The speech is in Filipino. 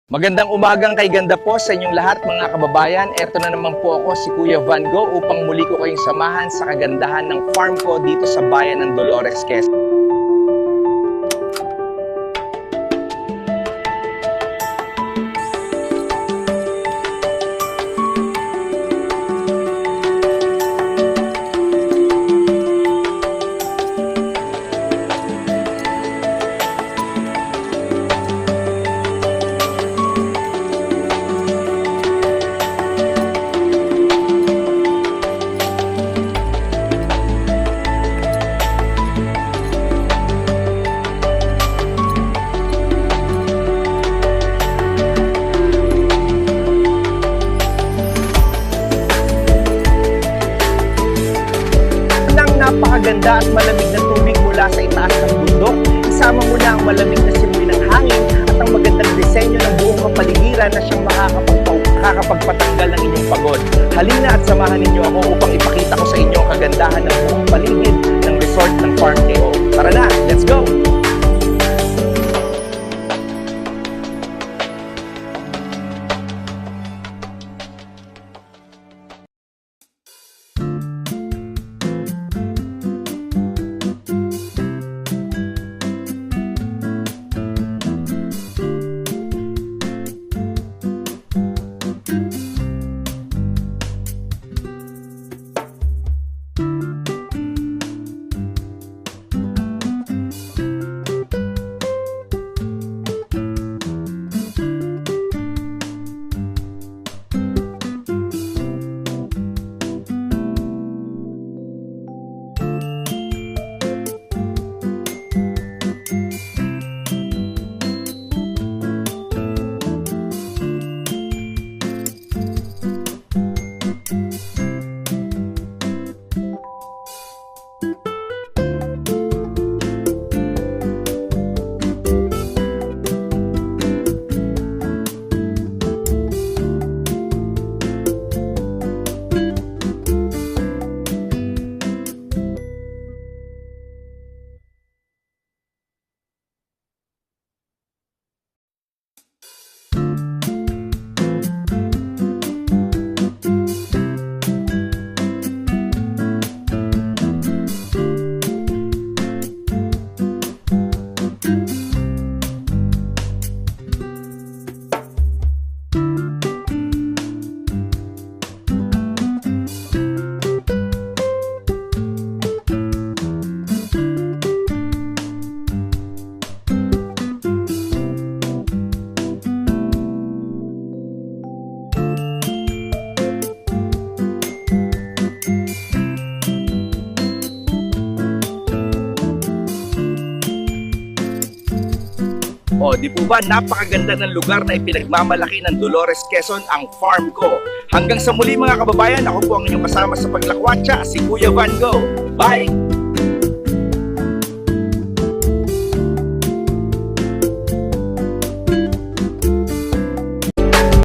Magandang umagang kay ganda po sa inyong lahat mga kababayan. Eto na naman po ako si Kuya Van Gogh upang muli ko kayong samahan sa kagandahan ng farm ko dito sa bayan ng Dolores, Quezon. Napakaganda at malamig na tubig mula sa itaas ng bundok. Isama mo na ang malamig na simoy ng hangin at ang magandang disenyo ng buong kapaligiran na siyang makakapagpatanggal ng inyong pagod. Halina at samahan ninyo ako upang ipakita ko sa inyo ang kagandahan ng buong paligid ng resort ng Farm KO. Tara na, let's go! O, di po ba napakaganda ng lugar na ipinagmamalaki ng Dolores, Quezon ang farm ko. Hanggang sa muli mga kababayan, ako po ang inyong kasama sa paglakwatsa, si Kuya Van Gogh. Bye!